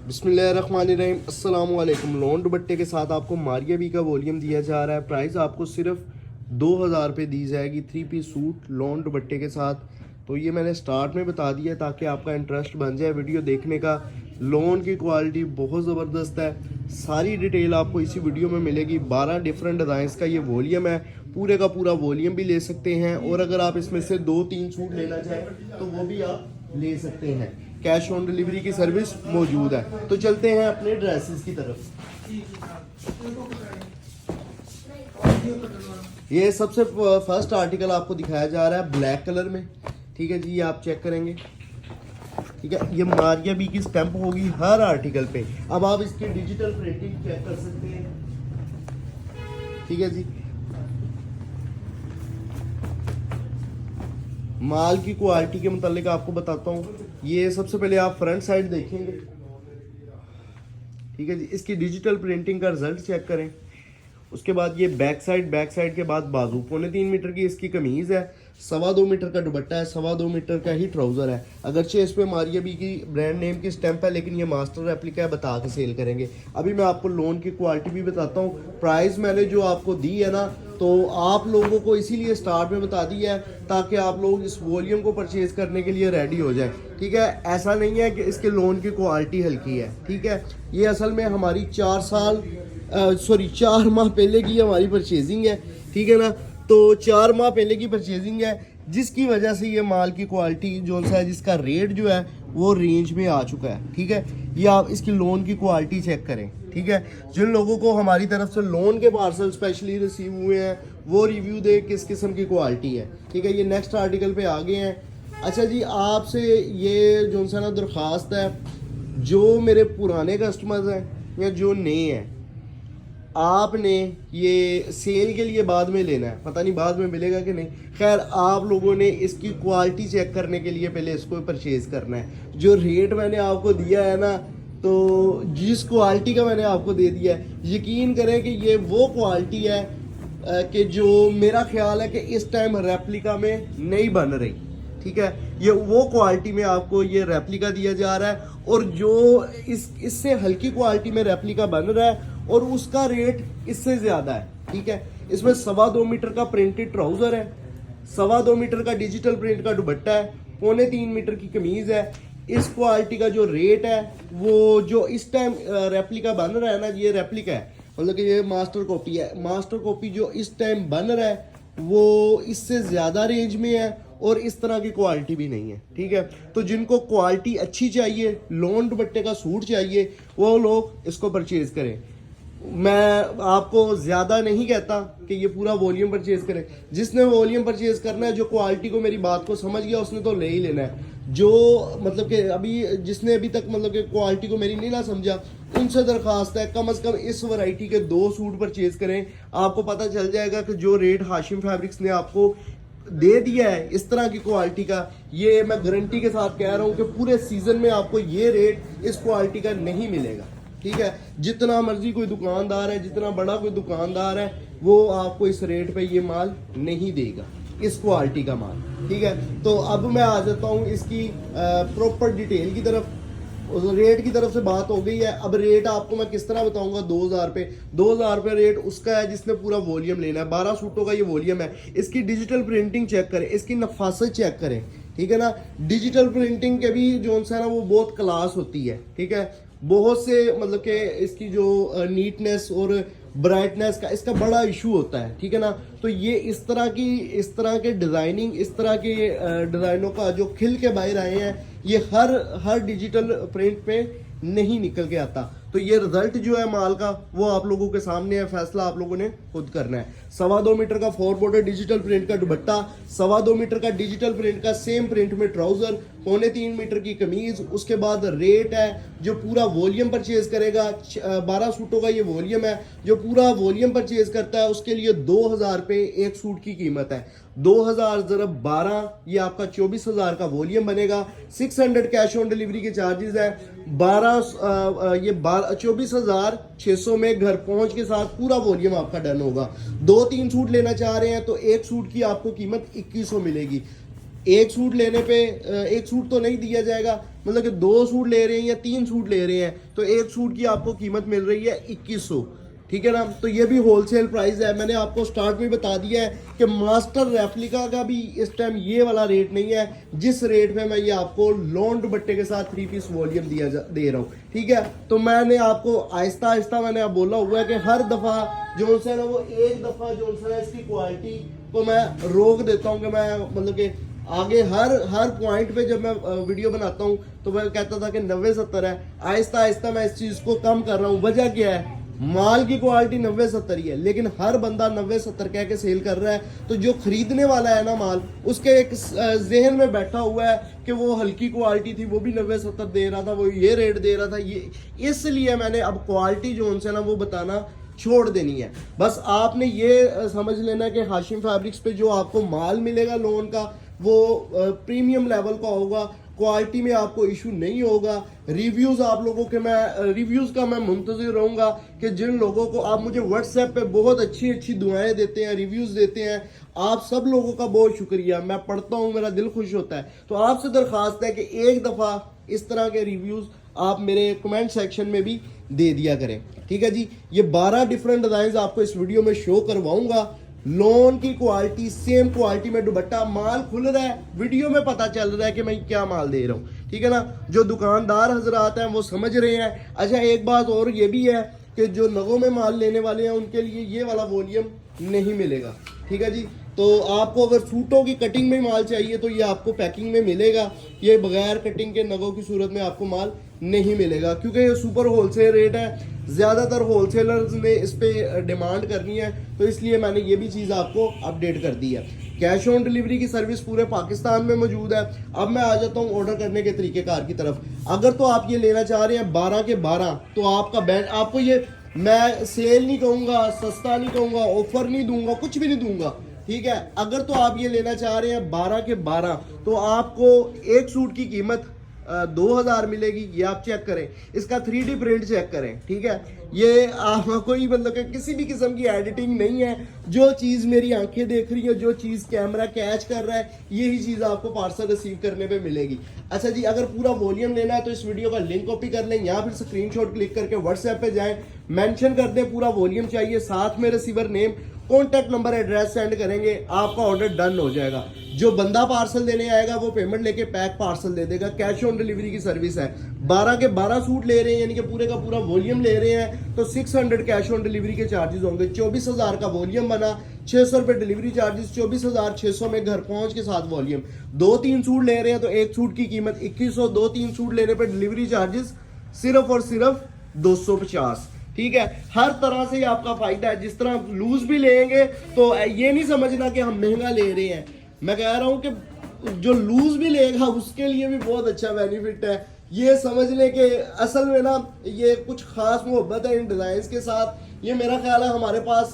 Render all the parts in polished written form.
बिस्मिल्लाहिर्रहमानिर्रहीम अस्सलाम वालेकुम। लोन दुपट्टे के साथ आपको मारिया बी का वॉल्यूम दिया जा रहा है। प्राइस आपको सिर्फ 2000 रुपये दी जाएगी 3 पीस सूट लोन दुपट्टे के साथ। तो ये मैंने स्टार्ट में बता दिया ताकि आपका इंटरेस्ट बन जाए वीडियो देखने का। लोन की क्वालिटी बहुत ज़बरदस्त है। सारी डिटेल आपको इसी वीडियो में मिलेगी। 12 डिफरेंट डिज़ाइंस का ये वॉल्यूम है। पूरे का पूरा वॉल्यूम भी ले सकते हैं और अगर आप इसमें से 2-3 सूट लेना चाहें तो वो भी आप ले सकते हैं। कैश ऑन डिलीवरी की सर्विस मौजूद है। तो चलते हैं अपने ड्रेसेस की तरफ। ये सबसे फर्स्ट आर्टिकल आपको दिखाया जा रहा है ब्लैक कलर में। ठीक है जी, ये आप चेक करेंगे। ठीक है, ये मारिया बी की स्टैंप होगी हर आर्टिकल पे। अब आप इसकी डिजिटल प्रिंटिंग चेक कर सकते हैं। ठीक है जी, माल की क्वालिटी के मुतालिक आपको बताता हूँ। ये सबसे पहले आप फ्रंट साइड देखेंगे। ठीक है जी, इसकी डिजिटल प्रिंटिंग का रिजल्ट चेक करें। उसके बाद ये बैक साइड के बाद बाजू 3.25 मीटर की इसकी कमीज है। 2.25 मीटर का दुपट्टा है। 2.25 मीटर का ही ट्राउजर है। अगरचे इस पे मारिया बी की ब्रांड नेम की स्टैंप है, लेकिन ये मास्टर रेप्लिका है। बता के सेल करेंगे। अभी मैं आपको लोन की क्वालिटी भी बताता हूँ। प्राइस मैंने जो आपको दी है ना, तो आप लोगों को इसीलिए स्टार्ट में बता दिया है ताकि आप लोग इस वॉल्यूम को परचेज करने के लिए रेडी हो जाए। ठीक है, ऐसा नहीं है कि इसके लोन की क्वालिटी हल्की है। ठीक है, ये असल में हमारी 4 माह पहले की हमारी परचेजिंग है। ठीक है ना, तो 4 माह पहले की परचेजिंग है, जिसकी वजह से ये माल की क्वालिटी जो है, जिसका रेट जो है वो रेंज में आ चुका है। ठीक है, ये आप इसकी लोन की क्वालिटी चेक करें। ठीक है, जिन लोगों को हमारी तरफ से लोन के पार्सल स्पेशली रिसीव हुए हैं वो रिव्यू दे किस किस्म की क्वालिटी है। ठीक है, ये नेक्स्ट आर्टिकल पे आ गए हैं। अच्छा जी, आपसे ये जो सा ना दरख्वास्त है, जो मेरे पुराने कस्टमर्स हैं या जो नए हैं, आपने ये सेल के लिए बाद में लेना है। पता नहीं बाद में मिलेगा कि नहीं। खैर, आप लोगों ने इसकी क्वालिटी चेक करने के लिए पहले इसको परचेज करना है। जो रेट मैंने आपको दिया है ना, तो जिस क्वालिटी का मैंने आपको दे दिया है, यकीन करें कि ये वो क्वालिटी है कि जो मेरा ख्याल है कि इस टाइम रेप्लिका में नहीं बन रही। ठीक है, ये वो क्वालिटी में आपको ये रेप्लिका दिया जा रहा है, और जो इससे हल्की क्वालिटी में रेप्लिका बन रहा है और उसका रेट इससे ज्यादा है। ठीक है, इसमें 2.25 मीटर का प्रिंटेड ट्राउजर है। 2.25 मीटर का डिजिटल प्रिंट का दुपट्टा है। 3.25 मीटर की कमीज है। इस क्वालिटी का जो रेट है, वो जो इस टाइम रेप्लिका बन रहा है ना, ये रेप्लिका है, मतलब कि ये मास्टर कॉपी है। मास्टर कॉपी जो इस टाइम बन रहा है वो इससे ज्यादा रेंज में है और इस तरह की क्वालिटी भी नहीं है। ठीक है, तो जिनको क्वालिटी अच्छी चाहिए, लोन दुपट्टे का सूट चाहिए, वो लोग इसको परचेज करें। मैं आपको ज्यादा नहीं कहता कि ये पूरा वॉल्यूम परचेज करें। जिसने वॉल्यूम परचेज करना है, जो क्वालिटी को, मेरी बात को समझ गया, उसने तो ले ही लेना है। जो मतलब कि जिसने अभी तक मतलब कि क्वालिटी को मेरी नहीं ना समझा, उनसे दरखास्त है कम से कम इस वैरायटी के 2 सूट परचेज करें। आपको पता चल जाएगा कि जो रेट हाशिम फैब्रिक्स ने आपको दे दिया है इस तरह की क्वालिटी का, ये मैं गारंटी के साथ कह रहा हूँ कि पूरे सीजन में आपको ये रेट इस क्वालिटी का नहीं मिलेगा। ठीक है, जितना मर्जी कोई दुकानदार है, जितना बड़ा कोई दुकानदार है, वो आपको इस रेट पे ये माल नहीं देगा, इस क्वालिटी का माल। ठीक है, तो अब मैं आ जाता हूँ इसकी प्रॉपर डिटेल की तरफ। रेट की तरफ से बात हो गई है। अब रेट आपको मैं किस तरह बताऊंगा। 2000 रुपये 2000 रुपये रेट उसका है जिसने पूरा वॉल्यूम लेना है। 12 सूटों का ये वॉल्यूम है। इसकी डिजिटल प्रिंटिंग चेक करें, इसकी नफासत चेक करें। ठीक है ना, डिजिटल प्रिंटिंग के भी जो है ना वो बहुत क्लास होती है। ठीक है, बहुत से मतलब कि इसकी जो नीटनेस और ब्राइटनेस का इसका बड़ा इशू होता है। ठीक है ना, तो ये इस तरह के डिजाइनिंग, इस तरह के डिजाइनों का जो खिल के बाहर आए हैं, ये हर डिजिटल प्रिंट पे नहीं निकल के आता। तो ये रिजल्ट जो है माल का, वो आप लोगों के सामने है। फैसला आप लोगों ने खुद करना है। 2.25 मीटर का 4 बॉर्डर डिजिटल प्रिंट का दुपट्टा, 2.25 मीटर का डिजिटल प्रिंट का सेम प्रिंट में ट्राउजर, 3.25 मीटर की कमीज। उसके बाद रेट है, जो पूरा वॉल्यूम परचेज करेगा, 12 सूटों का ये वॉल्यूम है, जो पूरा वॉल्यूम परचेज करता है उसके लिए 2000 रुपये एक सूट की कीमत है। 2000 ज़रब 12, ये आपका 24,000 का वॉल्यूम बनेगा। 600 कैश ऑन डिलीवरी के चार्जेस है। 24,600 में घर पहुंच के साथ पूरा वॉल्यूम आपका डन होगा। 2-3 सूट लेना चाह रहे हैं तो एक सूट की आपको कीमत 2100 मिलेगी। एक सूट लेने पे एक सूट तो नहीं दिया जाएगा, मतलब कि 2 सूट ले रहे हैं या 3 सूट ले रहे हैं तो एक सूट की आपको कीमत मिल रही है 2100, ठीक है ना। तो ये भी होलसेल प्राइस है। मैंने आपको स्टार्ट में बता दिया है कि मास्टर रेप्लिका का भी इस टाइम ये वाला रेट नहीं है जिस रेट में मैं ये आपको लॉन दुपट्टे के साथ 3 पीस वॉल्यूम दे रहा हूँ, ठीक है। तो मैंने आपको आहिस्ता आहिस्ता मैंने अब बोला हुआ है कि हर दफ़ा जो है ना वो एक दफ़ा जो है इसकी क्वालिटी को मैं रोक देता हूँ कि मैं मतलब कि आगे हर पॉइंट पे जब मैं वीडियो बनाता हूँ तो मैं कहता था कि 90-70 है। आहिस्ता आहिस्ता मैं इस चीज़ को कम कर रहा हूँ। वजह क्या है, माल की क्वालिटी 90-70 ही है, लेकिन हर बंदा 90-70 कह के सेल कर रहा है। तो जो खरीदने वाला है ना माल, उसके एक जहन में बैठा हुआ है कि वो हल्की क्वालिटी थी वो भी 90-70 दे रहा था, वो ये रेट दे रहा था। ये इसलिए मैंने अब क्वालिटी जो उनसे ना वो बताना छोड़ देनी है। बस आपने ये समझ लेना कि हाशिम फैब्रिक्स पे जो आपको माल मिलेगा लोन का वो प्रीमियम लेवल का होगा, क्वालिटी में आपको इशू नहीं होगा। रिव्यूज़ आप लोगों के रिव्यूज़ का मैं मुंतज़िर रहूँगा कि जिन लोगों को आप मुझे व्हाट्सएप पे बहुत अच्छी अच्छी दुआएं देते हैं, रिव्यूज़ देते हैं, आप सब लोगों का बहुत शुक्रिया। मैं पढ़ता हूँ, मेरा दिल खुश होता है। तो आपसे दरख्वास्त है कि एक दफ़ा इस तरह के रिव्यूज़ आप मेरे कमेंट सेक्शन में भी दे दिया करें, ठीक है जी। ये 12 डिफरेंट डिज़ाइन आपको इस वीडियो में शो करवाऊंगा। लोन की क्वालिटी, सेम क्वालिटी में दुपट्टा, माल खुल रहा है, वीडियो में पता चल रहा है कि मैं क्या माल दे रहा हूँ, ठीक है ना। जो दुकानदार हजरात हैं वो समझ रहे हैं। अच्छा, एक बात और ये भी है कि जो नगों में माल लेने वाले हैं उनके लिए ये वाला वॉल्यूम नहीं मिलेगा, ठीक है जी। तो आपको अगर सूटों की कटिंग में माल चाहिए तो ये आपको पैकिंग में मिलेगा, ये बगैर कटिंग के नगों की सूरत में आपको माल नहीं मिलेगा, क्योंकि ये सुपर होलसेल रेट है। ज़्यादातर होलसेलर्स ने इस पे डिमांड करनी है, तो इसलिए मैंने ये भी चीज़ आपको अपडेट कर दी है। कैश ऑन डिलीवरी की सर्विस पूरे पाकिस्तान में मौजूद है। अब मैं आ जाता हूँ ऑर्डर करने के तरीक़ेकार की तरफ। अगर तो आप ये लेना चाह रहे हैं 12 के 12, तो आपका बैंड आपको ये, मैं सेल नहीं कहूँगा, सस्ता नहीं कहूँगा, ऑफर नहीं दूंगा, कुछ भी नहीं दूंगा, ठीक है। अगर तो आप ये लेना चाह रहे हैं 12 के 12, तो आपको एक सूट की कीमत 2000 मिलेगी। ये आप चेक करें, इसका 3D प्रिंट चेक करें, ठीक है। ये कोई मतलब कि किसी भी किस्म की एडिटिंग नहीं है। जो चीज़ मेरी आंखें देख रही है, जो चीज़ कैमरा कैच कर रहा है, यही चीज़ आपको पार्सल रिसीव करने पे मिलेगी। अच्छा जी, अगर पूरा वॉल्यूम लेना है तो इस वीडियो का लिंक कॉपी कर लें या फिर स्क्रीनशॉट क्लिक करके व्हाट्सएप पे जाएं, मेंशन कर दें पूरा वॉल्यूम चाहिए, साथ में receiver name, contact number, address send करेंगे, आपका ऑर्डर डन हो जाएगा। जो बंदा पार्सल देने आएगा वो पेमेंट लेके पैक पार्सल दे देगा। कैश ऑन डिलीवरी की सर्विस है। 12 के 12 सूट ले रहे हैं, यानी कि पूरे का पूरा वॉल्यूम ले रहे हैं, तो 600 कैश ऑन डिलीवरी के चार्जेस होंगे। 24,000 का वॉल्यूम बना, 600 रुपये डिलीवरी चार्जेस, 24,600 में घर पहुंच के साथ वॉल्यूम। 2-3 सूट ले रहे हैं तो एक सूट की कीमत 2100, 2-3 सूट लेने पर डिलीवरी चार्जेस सिर्फ और सिर्फ 250, ठीक है। हर तरह से आपका फायदा है। जिस तरह लूज भी लेंगे तो ये नहीं समझना कि हम महंगा ले रहे हैं। मैं कह रहा हूं कि जो लूज भी लेगा उसके लिए भी बहुत अच्छा बेनिफिट है। ये समझ लें कि असल में ना ये कुछ खास मोहब्बत है इन डिजाइन के साथ। ये मेरा ख्याल है हमारे पास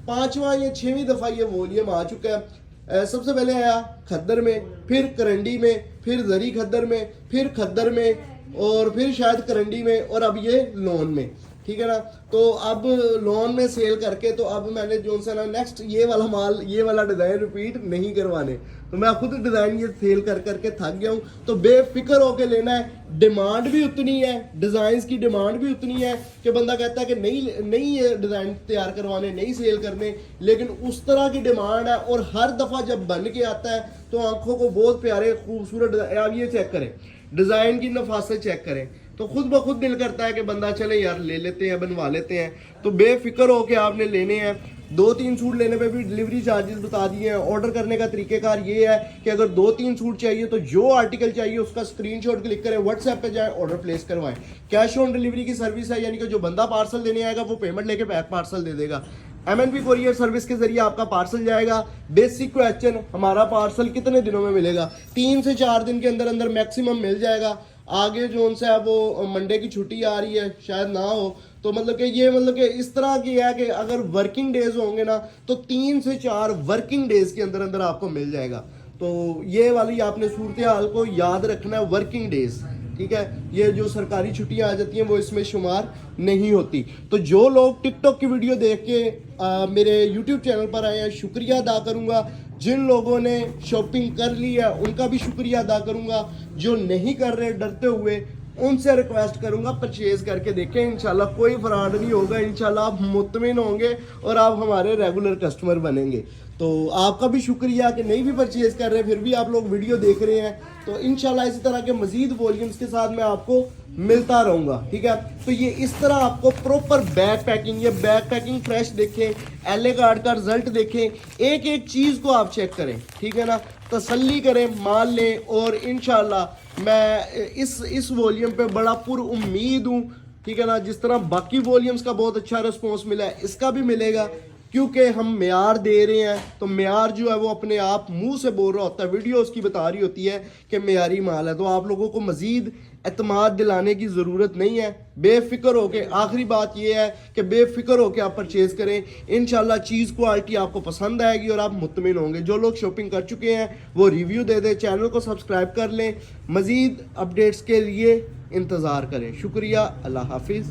5वां या 6वीं दफा ये वॉल्यूम आ चुका है। सबसे पहले आया खद्दर में, फिर करंडी में, फिर जरी खद्दर में, फिर खद्दर में, और फिर शायद करंडी में, और अब ये लोन में, ठीक है ना। तो अब लोन में सेल करके तो अब मैंने जो सा ना नेक्स्ट ये वाला माल, ये वाला डिज़ाइन रिपीट नहीं करवाने। तो मैं खुद डिज़ाइन ये सेल कर करके थक गया हूँ। तो बेफिक्र होके लेना है। डिमांड भी उतनी है, डिज़ाइन की डिमांड भी उतनी है कि बंदा कहता है कि नहीं ये डिज़ाइन तैयार करवाने, नहीं सेल करने, लेकिन उस तरह की डिमांड है। और हर दफ़ा जब बन के आता है तो आंखों को बहुत प्यारे खूबसूरत डिज़ाइन, आप ये चेक करें, डिज़ाइन की नफासत चेक करें, तो खुद ब खुद दिल करता है कि बंदा चले यार ले लेते हैं, बनवा लेते हैं। तो बेफिक्र हो के आपने लेने हैं। 2-3 सूट लेने पे भी डिलीवरी चार्जेस बता दिए हैं। ऑर्डर करने का तरीकेकार ये है कि अगर 2-3 सूट चाहिए तो जो आर्टिकल चाहिए उसका स्क्रीनशॉट क्लिक करें, व्हाट्सएप पे जाएं, ऑर्डर प्लेस करवाएं। कैश ऑन डिलीवरी की सर्विस है, यानी कि जो बंदा पार्सल देने आएगा वो पेमेंट लेके पैक पार्सल दे देगा। MNP कोरियर सर्विस के जरिए आपका पार्सल जाएगा। बेसिक क्वेश्चन, हमारा पार्सल कितने दिनों में मिलेगा? 3 से 4 दिन के अंदर अंदर मैक्सिमम मिल जाएगा। आगे जो उनसे है वो मंडे की छुट्टी आ रही है, शायद ना हो, तो मतलब कि ये मतलब कि इस तरह की है कि अगर वर्किंग डेज होंगे ना तो 3 से 4 वर्किंग डेज के अंदर अंदर आपको मिल जाएगा। तो ये वाली आपने सूरत हाल को याद रखना है, वर्किंग डेज, ठीक है। ये जो सरकारी छुट्टियां आ जाती हैं वो इसमें शुमार नहीं होती। तो जो लोग टिकटॉक की वीडियो देख के मेरे यूट्यूब चैनल पर आए हैं, शुक्रिया अदा करूंगा। जिन लोगों ने शॉपिंग कर ली है उनका भी शुक्रिया अदा करूंगा, जो नहीं कर रहे डरते हुए उनसे रिक्वेस्ट करूंगा परचेज करके देखें, इंशाल्लाह कोई फ्रॉड नहीं होगा, इंशाल्लाह आप मुतमिन होंगे और आप हमारे रेगुलर कस्टमर बनेंगे। तो आपका भी शुक्रिया कि नहीं भी परचेज कर रहे फिर भी आप लोग वीडियो देख रहे हैं। तो इंशाल्लाह इसी तरह के मजीद वॉल्यूम्स के साथ मैं आपको मिलता रहूंगा, ठीक है। तो ये इस तरह आपको प्रॉपर बैग पैकिंग, ये बैग पैकिंग फ्रेश देखें, एलए कार्ड का रिजल्ट देखें, एक एक चीज़ को आप चेक करें, ठीक है ना, तसल्ली करें, मान लें। और इंशाल्लाह मैं इस वॉल्यूम पे बड़ा पुरउम्मीद हूँ, ठीक है ना। जिस तरह बाकी वॉल्यूम्स का बहुत अच्छा रिस्पॉन्स मिला है, इसका भी मिलेगा, क्योंकि हम म्यार दे रहे हैं। तो म्यार जो है वो अपने आप मुंह से बोल रहा होता है, वीडियो उसकी बता रही होती है कि म्यारी माल है। तो आप लोगों को मजीद एतमाद दिलाने की ज़रूरत नहीं है, बेफिक्र होके। आखिरी बात ये है कि बेफिक्र होके आप परचेज़ करें, इंशाल्लाह चीज़ क्वालिटी आपको पसंद आएगी और आप मुतमिन होंगे। जो लोग शॉपिंग कर चुके हैं वो रिव्यू दे दें, चैनल को सब्सक्राइब कर लें, मज़ीद अपडेट्स के लिए इंतज़ार करें। शुक्रिया, अल्लाह हाफिज़।